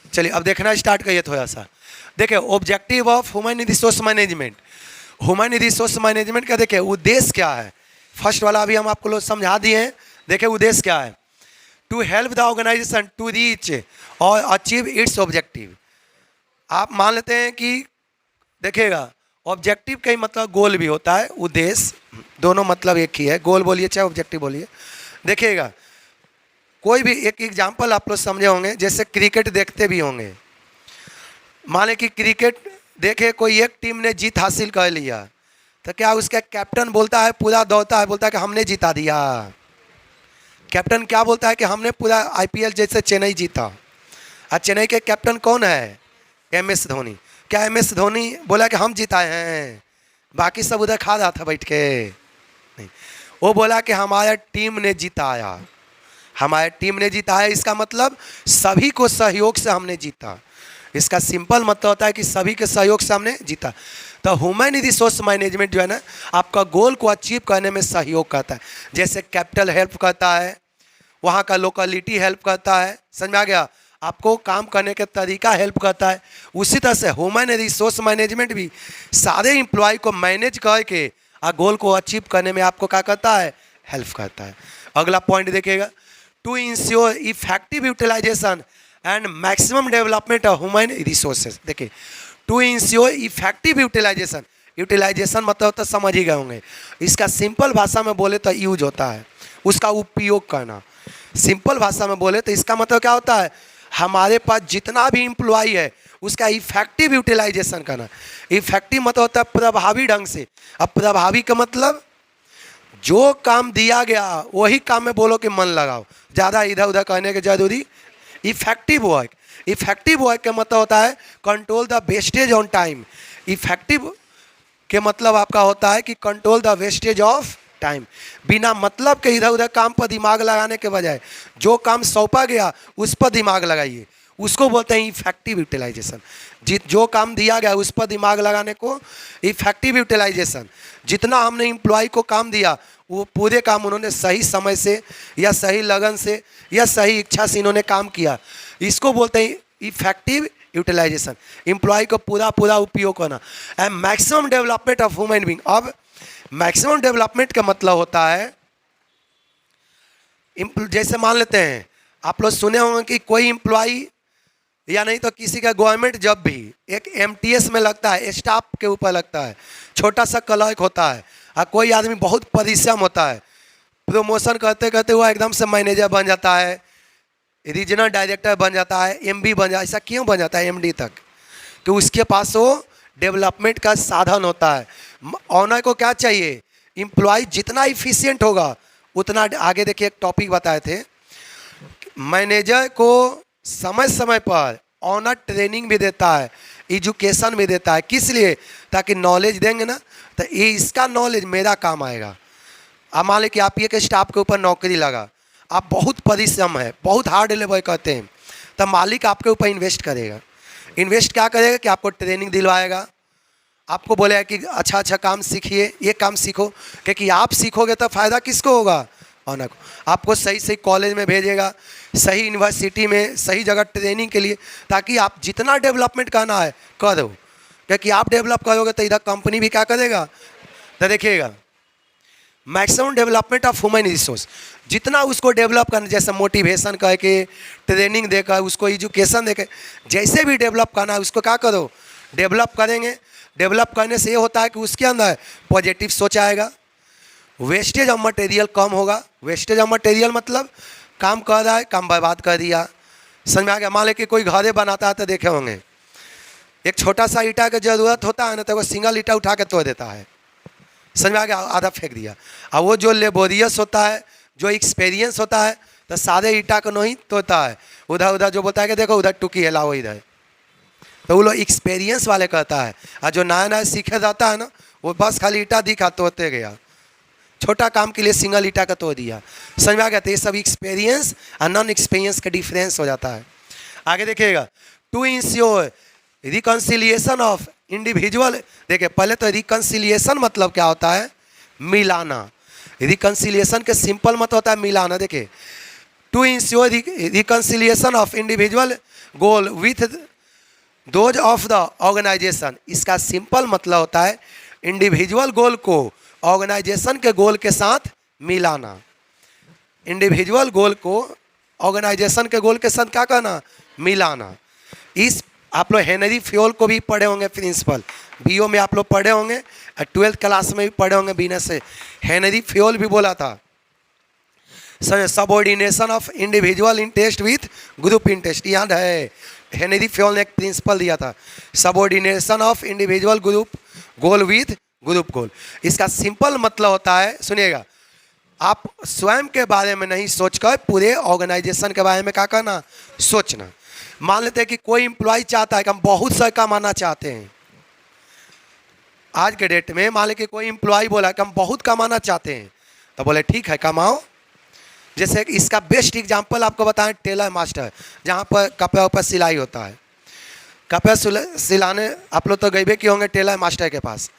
चलिए अब देखना स्टार्ट करिए थोड़ा सा। देखिए objective of human resource management, human resource management का देखिए उद्देश्य क्या है। फर्स्ट वाला अभी हम आपको लोग समझा दिए हैं। देखिए उद्देश्य क्या है, to help the organisation to reach और अचीव इट्स ऑब्जेक्टिव। आप मान लेते हैं कि देखिएगा ऑब्जेक्टिव का ही मतलब गोल भी होता है, उद्देश्य दोनों मतलब एक ही है। गोल बोलिए चाहे ऑब्जेक्टिव बोलिए। देखिएगा कोई भी एक एग्जांपल आप लोग समझे होंगे, जैसे क्रिकेट देखते भी होंगे। मान लें कि क्रिकेट देखे कोई एक टीम ने जीत हासिल कर लिया, तो क्या उसका कैप्टन बोलता है, पूरा दौड़ता है, बोलता है कि हमने जीता दिया। कैप्टन क्या बोलता है कि हमने पूरा आईपीएल जैसे चेन्नई जीता। और चेन्नई के कैप्टन कौन है, एमएस धोनी। क्या एमएस धोनी बोला कि हम जिताए हैं, बाकी सब उधर खा रहा था बैठ के? नहीं, वो बोला कि हमारा टीम ने जिताया, हमारे टीम ने जीता है। इसका मतलब सभी को सहयोग से हमने जीता। इसका सिंपल मतलब होता है कि सभी के सहयोग से हमने जीता। तो ह्यूमन रिसोर्स मैनेजमेंट जो है ना, आपका गोल को अचीव करने में सहयोग करता है। जैसे कैपिटल हेल्प करता है, वहाँ का लोकेलिटी हेल्प करता है, समझ में आ गया? आपको काम करने के तरीका हेल्प करता है। उसी तरह से ह्यूमन रिसोर्स मैनेजमेंट भी सारे एम्प्लॉय को मैनेज करके गोल को अचीव करने में आपको क्या करता है, हेल्प करता है। अगला पॉइंट देखिएगा, to ensure effective utilisation and maximum development of human resources. देखिए to ensure effective utilisation, utilisation मतलब तो समझ ही गए होंगे। इसका सिंपल भाषा में बोले तो यूज होता है, उसका उपयोग करना। सिंपल भाषा में बोले तो इसका मतलब क्या होता है, हमारे पास जितना भी एम्प्लॉय है उसका इफेक्टिव यूटिलाइजेशन करना। इफेक्टिव मतलब होता है प्रभावी ढंग से। अब प्रभावी का मतलब जो काम दिया गया वही काम में बोलो कि मन लगाओ, ज़्यादा इधर उधर करने के जरूरी। इफेक्टिव वर्क, इफेक्टिव वर्क का मतलब होता है control the wastage on time. Effective के मतलब आपका होता है कि control the wastage of time. बिना मतलब के इधर उधर काम पर दिमाग लगाने के बजाय जो काम सौंपा गया उस पर दिमाग लगाइए, उसको बोलते हैं इफेक्टिव यूटिलाइजेशन। जो काम दिया गया उस पर दिमाग लगाने को इफेक्टिव यूटिलाइजेशन। जितना हमने एम्प्लॉय को काम दिया वो पूरे काम उन्होंने सही समय से या सही लगन से या सही इच्छा से इन्होंने काम किया, इसको बोलते हैं इफेक्टिव यूटिलाइजेशन। एम्प्लॉय को पूरा पूरा उपयोग करना। And maximum development of human being. अब मैक्सिमम डेवलपमेंट का मतलब होता है, जैसे मान लेते हैं आप लोग सुने होंगे कि कोई एम्प्लॉय या नहीं तो किसी का गवर्नमेंट जब भी एक एमटीएस में लगता है, स्टाफ के ऊपर लगता है, छोटा सा क्लर्क होता है, और कोई आदमी बहुत परिश्रम होता है, प्रमोशन करते करते वो एकदम से मैनेजर बन जाता है, रीजनल डायरेक्टर बन जाता है, एमडी बन जाता है। ऐसा क्यों बन जाता है एमडी तक? कि उसके पास वो डेवलपमेंट का साधन होता है। ऑनर को क्या चाहिए, एम्प्लॉय जितना इफिशिएंट होगा उतना आगे। देखिए एक टॉपिक बताए थे, मैनेजर को समय समय पर ऑनर ट्रेनिंग भी देता है, एजुकेशन भी देता है। किस लिए? ताकि नॉलेज देंगे ना तो ये इसका नॉलेज मेरा काम आएगा। अब मान लें कि आप एक स्टाफ के ऊपर नौकरी लगा, आप बहुत परिश्रम है, बहुत हार्ड लेबर करते हैं, तब मालिक आपके ऊपर इन्वेस्ट करेगा। इन्वेस्ट क्या करेगा कि आपको ट्रेनिंग दिलवाएगा, आपको बोलेगा कि अच्छा अच्छा काम सीखिए, ये काम सीखो, क्योंकि आप सीखोगे तो फ़ायदा किसको होगा, ऑनर को। आपको सही सही कॉलेज में भेजेगा, सही यूनिवर्सिटी में, सही जगह ट्रेनिंग के लिए, ताकि आप जितना डेवलपमेंट करना है करो। क्योंकि आप डेवलप करोगे तो इधर कंपनी भी क्या करेगा। तो देखिएगा maximum development of human resource, जितना उसको डेवलप करना, जैसे मोटिवेशन करके, ट्रेनिंग देकर, उसको एजुकेशन देकर, जैसे भी डेवलप करना है उसको क्या करो, डेवलप करेंगे। डेवलप करने से ये होता है कि उसके अंदर पॉजिटिव सोच आएगा, वेस्टेज ऑफ मटेरियल कम होगा। वेस्टेज ऑफ मटेरियल मतलब काम कर रहा है, काम बर्बाद कर दिया। समझ में आ गया? मान लें कि कोई घरे बनाता है तो देखे होंगे, एक छोटा सा ईटा की जरूरत होता है ना, तो वो सिंगल ईटा उठा के तोड़ देता है। समझ में आ गया? आधा फेंक दिया। और वो जो लेबोरियस होता है, जो एक्सपीरियंस होता है, तो सारे ईटा को नहीं तोड़ता है, उधर उधर जो बोलता है कि देखो उधर टुकी है, लाओ इधर, तो वो लोग एक्सपीरियंस वाले कहता है। और जो नया नया सीखे जाता है ना, वो बस खाली ईटा दिखा तोड़ते गया, छोटा काम के लिए सिंगल ईटा का तोड़ दिया। समझ में आ गया? तो ये सब एक्सपीरियंस और नॉन एक्सपीरियंस का डिफरेंस हो जाता है। आगे देखिएगा, to ensure reconciliation of individual. देखिए पहले तो रिकन्सिलिएशन मतलब क्या होता है, मिलाना। रिकन्सिलिएशन के सिंपल मतलब होता है मिलाना। देखिए to ensure reconciliation of individual goal with those of the organisation. इसका सिंपल मतलब होता है इंडिविजुअल गोल को ऑर्गेनाइजेशन के गोल के साथ मिलाना। इंडिविजुअल गोल को ऑर्गेनाइजेशन के गोल के साथ क्या करना, मिलाना। इस आप लोग हेनरी फ्योल को भी पढ़े होंगे, प्रिंसिपल बीओ में आप लोग पढ़े होंगे और 12th क्लास में भी पढ़े होंगे। बिना से हेनरी फ्योल भी बोला था subordination of individual interest with group interest, याद है? हेनरी फ्योल ने एक प्रिंसिपल दिया था, subordination of individual group goal with group गोल। इसका सिंपल मतलब होता है, सुनिएगा, आप स्वयं के बारे में नहीं सोचकर पूरे ऑर्गेनाइजेशन के बारे में क्या करना, सोचना। मान लेते हैं कि कोई एम्प्लॉय चाहता है कि हम बहुत सा कमाना चाहते हैं। आज के डेट में मान लें कि कोई एम्प्लॉय बोला कि हम बहुत कमाना चाहते हैं, तो बोले ठीक है कमाओ। जैसे इसका बेस्ट एग्जांपल आपको बताएं, टेलर मास्टर, जहाँ पर कपड़ा ऊपर सिलाई होता है। कपड़ा सिलाने आप लोग तो गए किए होंगे टेलर मास्टर के पास।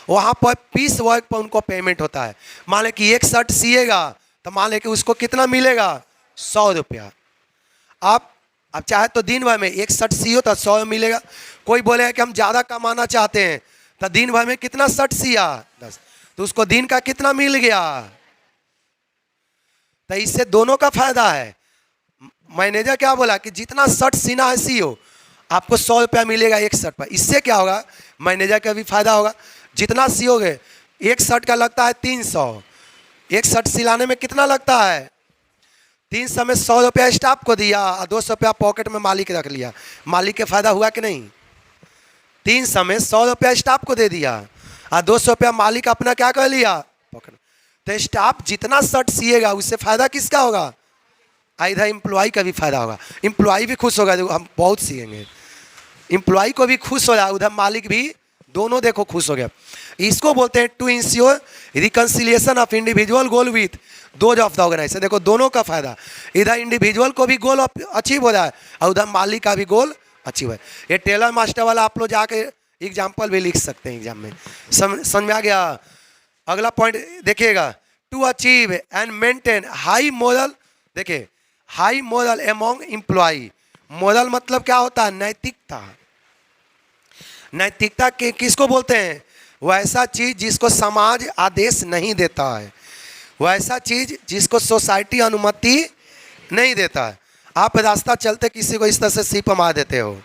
वहाँ पर पीस वर्क पर उनको पेमेंट होता है। मान लें कि एक शर्ट सिएगा तो मान लें कि उसको कितना मिलेगा, 100 रुपया। आप चाहे तो दिन भर में एक शर्ट सियो तो 100 मिलेगा। कोई बोले कि हम ज़्यादा कमाना चाहते हैं तो दिन भर में कितना शर्ट सिया, 10, तो उसको दिन का कितना मिल गया। तो इससे दोनों का फायदा है। मैनेजर क्या बोला कि जितना शर्ट सीना है सियो, आपको 100 रुपया मिलेगा एक शर्ट पर। इससे क्या होगा, मैनेजर का भी फायदा होगा। जितना सियोगे, एक शर्ट का लगता है 300, एक शर्ट सिलाने में कितना लगता है 300 में 100 रुपया स्टाफ को दिया और 200 रुपया पॉकेट में मालिक रख लिया। मालिक के फायदा हुआ कि नहीं? 300 में 100 रुपया स्टाफ को दे दिया और 200 रुपया मालिक अपना क्या कर लिया, पॉकेट। तो स्टाफ जितना शर्ट सिएगा उससे फायदा किसका होगा, इधर एम्प्लॉय का भी फायदा होगा। एम्प्लॉय भी खुश होगा, हम बहुत सिएंगे। एम्प्लॉय को भी खुश हो जाए, उधर मालिक भी, दोनों देखो खुश हो गया। इसको बोलते हैं to ensure reconciliation of individual goal with those of the organisation. देखो दोनों का फायदा, इधर इंडिविजुअल को भी गोल अचीव हो जाए और उधर मालिक का भी गोल अचीव है। ये टेलर मास्टर वाला आप लोग जाके एग्जाम्पल भी लिख सकते हैं एग्जाम में। समझ में आ गया? अगला पॉइंट देखिएगा, to achieve and maintain high morale. देखिए high morale among employ. Morale मतलब क्या होता है, नैतिकता। नैतिकता के किसको बोलते हैं, वैसा चीज जिसको समाज आदेश नहीं देता है, वैसा चीज जिसको सोसाइटी अनुमति नहीं देता है। आप रास्ता चलते किसी को इस तरह से सीप मार देते हो,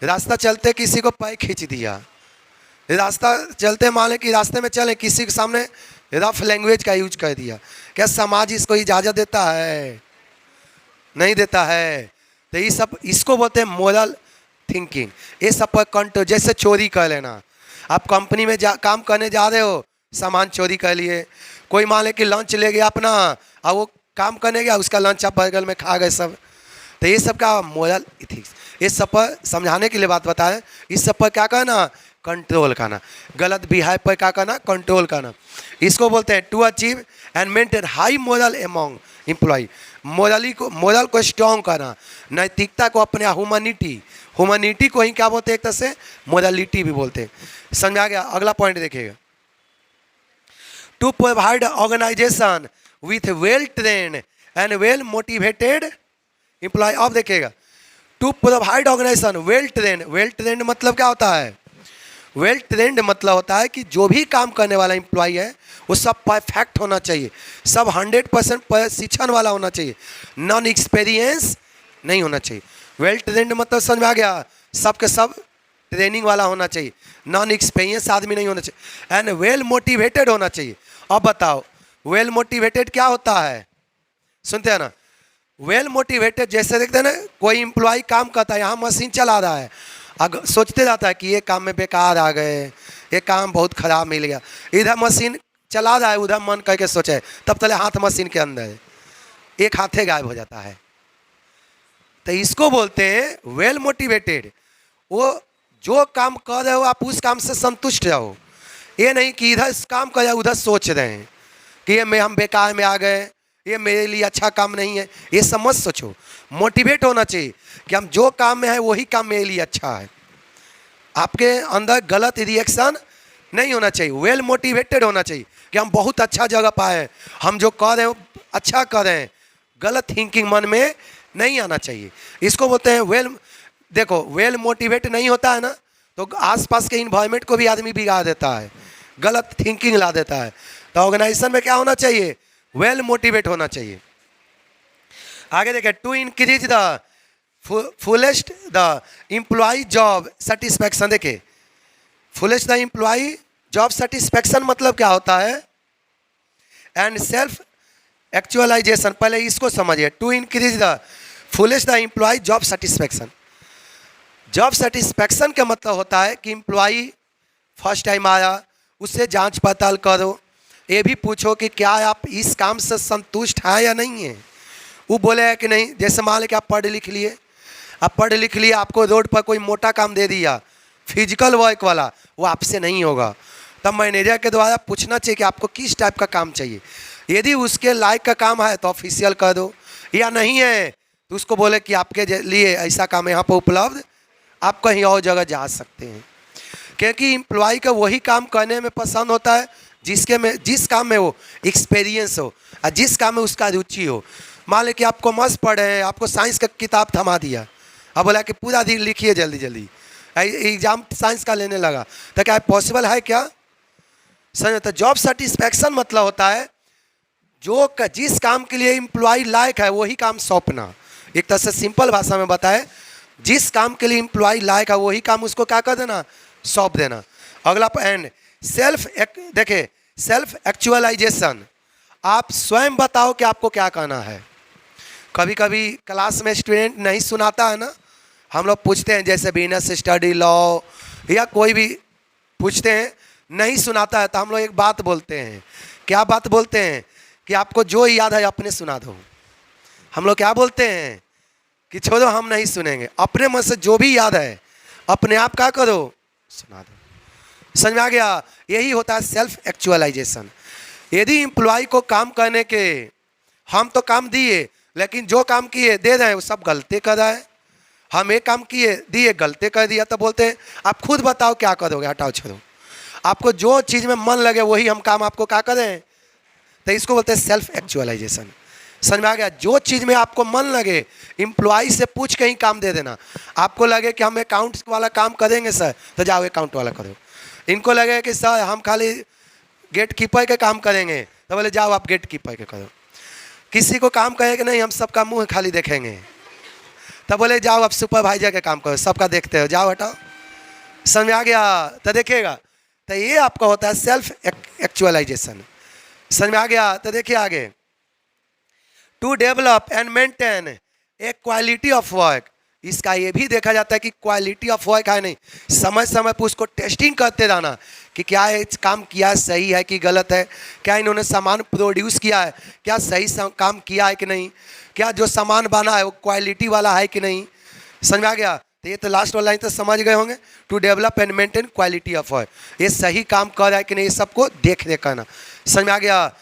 रास्ता चलते किसी को पैर खींच दिया, रास्ता चलते मान लें कि रास्ते में चले किसी के सामने रफ लैंग्वेज का यूज कर दिया, क्या समाज इसको इजाज़त देता है? नहीं देता है। तो ये सब इसको बोलते हैं मोरल थिंकिंग। ये सब पर कंट्रोल। जैसे चोरी कर लेना, आप कंपनी में काम करने जा रहे हो, सामान चोरी कर लिए। कोई मान ले कि लंच ले गया अपना और वो काम करने गया, उसका लंच आप बगल में खा गए सब। तो ये सब का मोरल इथिक्स, ये सब पर समझाने के लिए बात बताएं। इस सब पर क्या करना, कंट्रोल करना। गलत बिहेव पर क्या करना, कंट्रोल करना। इसको बोलते हैं to achieve and maintain high morale among employ. Morale को स्ट्रॉन्ग करना, नैतिकता को अपने, ह्यूमैनिटी को ही क्या बोलते हैं, एक तरह से मोरालिटी भी बोलते हैं। समझ आ गया? अगला पॉइंट देखिएगा, to provide organisation with well trained and well motivated employee. अब देखिएगा, to provide organisation well trained. Well trained मतलब क्या होता है, वेल ट्रेन्ड मतलब होता है कि जो भी काम करने वाला एम्प्लॉय है वो सब परफेक्ट होना चाहिए, सब 100% प्रशिक्षण वाला होना चाहिए, नॉन एक्सपीरियंस नहीं होना चाहिए। वेल ट्रेन्ड मतलब समझ में आ गया, सब के सब ट्रेनिंग वाला होना चाहिए, नॉन एक्सपीरियंस आदमी नहीं होना चाहिए, एंड वेल मोटिवेटेड होना चाहिए। अब बताओ वेल मोटिवेटेड क्या होता है, सुनते हैं ना? वेल मोटिवेटेड जैसे देखते हैं ना, कोई एम्प्लॉय काम करता है, यहाँ मशीन चला रहा है, अगर सोचते रहता है कि ये काम में बेकार आ गए, ये काम बहुत ख़राब मिल गया, इधर मशीन चला रहा है, उधर मन करके सोचे, तब तले हाथ मशीन के अंदर है, एक हाथे गायब हो जाता है। तो इसको बोलते हैं वेल मोटिवेटेड। वो जो काम कर रहे हो आप उस काम से संतुष्ट रहो, ये नहीं कि इधर काम कर उधर सोच रहे हैं कि ये हम बेकार में आ गए, ये मेरे लिए अच्छा काम नहीं है, ये सब मत सोचो। मोटिवेट होना चाहिए कि हम जो काम में है वही काम मेरे लिए अच्छा है। आपके अंदर गलत रिएक्शन नहीं होना चाहिए, वेल मोटिवेटेड होना चाहिए कि हम बहुत अच्छा जगह पाए, हम जो कर रहे हैं अच्छा कर रहे हैं, गलत थिंकिंग मन में नहीं आना चाहिए। इसको बोलते हैं देखो वेल मोटिवेट नहीं होता है ना, तो आसपास के इन्वायरमेंट को भी आदमी बिगाड़ देता है, गलत थिंकिंग ला देता है। तो ऑर्गेनाइजेशन में क्या होना चाहिए? वेल मोटिवेट होना चाहिए। आगे देखें, to increase the fullest the employ job satisfaction. देखिए fullest the employ job satisfaction मतलब क्या होता है? And self actualisation. पहले इसको समझिए, to increase the fullest the employ job satisfaction. Job satisfaction का मतलब होता है कि एम्प्लॉय फर्स्ट टाइम आया, उससे जांच पड़ताल करो, ये भी पूछो कि क्या आप इस काम से संतुष्ट हैं या नहीं है। वो बोले है कि नहीं, जैसे मान लें कि आप पढ़ लिख लिए, आपको रोड पर कोई मोटा काम दे दिया फिजिकल वर्क वाला, वो आपसे नहीं होगा। तब मैनेजर के द्वारा पूछना चाहिए कि आपको किस टाइप का काम चाहिए। यदि उसके लायक का काम है तो ऑफिशियल कर दो, या नहीं है तो उसको बोले कि आपके लिए ऐसा काम यहाँ पर उपलब्ध, आप कहीं और जगह जा सकते हैं। क्योंकि एम्प्लॉय का वही काम करने में पसंद होता है जिस काम में वो एक्सपीरियंस हो और जिस काम में उसका रुचि हो। मान लें कि आप कॉमर्स पढ़े हैं, आपको साइंस का किताब थमा दिया, अब बोला कि पूरा दिन लिखिए जल्दी जल्दी, एग्जाम साइंस का लेने लगा, तो क्या पॉसिबल है क्या? समझ। तो जॉब सेटिस्फैक्शन मतलब होता है जिस काम के लिए एम्प्लॉय लायक है वही काम सौंपना। एक तरह से सिंपल भाषा में बताए, जिस काम के लिए एम्प्लॉय लायक है वही काम उसको क्या कर देना, सौंप देना। अगला पॉइंट देखिए सेल्फ एक्चुअलाइजेशन। आप स्वयं बताओ कि आपको क्या करना है। कभी कभी क्लास में स्टूडेंट नहीं सुनाता है ना, हम लोग पूछते हैं, जैसे बिजनेस स्टडी, लॉ या कोई भी पूछते हैं, नहीं सुनाता है तो हम लोग एक बात बोलते हैं। क्या बात बोलते हैं? कि आपको जो याद है अपने सुना दो। हम लोग क्या बोलते हैं कि छोड़ो हम नहीं सुनेंगे, अपने मन से जो भी याद है अपने आप क्या करो, सुना दो। समझ में आ गया? यही होता है सेल्फ एक्चुअलाइजेशन। यदि एम्प्लॉय को काम करने के, हम तो काम दिए लेकिन जो काम किए दे रहे हैं वो सब गलती कर रहा है, हम एक काम किए दिए गलती कर दिया, तो बोलते हैं आप खुद बताओ क्या करोगे, हटाओ छोड़ो। आपको जो चीज़ में मन लगे वही हम काम आपको क्या करें, तो इसको बोलते हैं सेल्फ एक्चुअलाइजेशन। समझ में आ गया? जो चीज़ में आपको मन लगे एम्प्लॉय से पूछ के ही काम दे देना। आपको लगे कि हम अकाउंट वाला काम करेंगे सर, तो जाओ अकाउंट वाला करो। इनको लगे कि सर हम खाली गेट कीपर के काम करेंगे, तो बोले जाओ आप गेट कीपर के करो। किसी को काम कहेंगे नहीं, हम सबका मुंह खाली देखेंगे, तब बोले जाओ आप सुपरवाइजर के काम करो, सबका देखते हो, जाओ हटाओ। समझ में आ गया? तो देखिएगा, तो ये आपका होता है सेल्फ एक्चुअलाइजेशन। समझ में आ गया? तो देखिए आगे, to develop and maintain a quality of work. इसका ये भी देखा जाता है कि क्वालिटी ऑफ वर्क है नहीं, समय समय पर उसको टेस्टिंग करते रहना कि क्या ये काम किया है सही है कि गलत है, क्या इन्होंने सामान प्रोड्यूस किया है, क्या सही काम किया है कि नहीं, क्या जो सामान बना है वो क्वालिटी वाला है कि नहीं। समझ में आ गया? तो ये तो लास्ट वाला लाइन तो समझ गए होंगे, to develop and maintain quality of work. ये सही काम कर रहा है कि नहीं, ये सबको देख रेख करना। समझ में आ गया?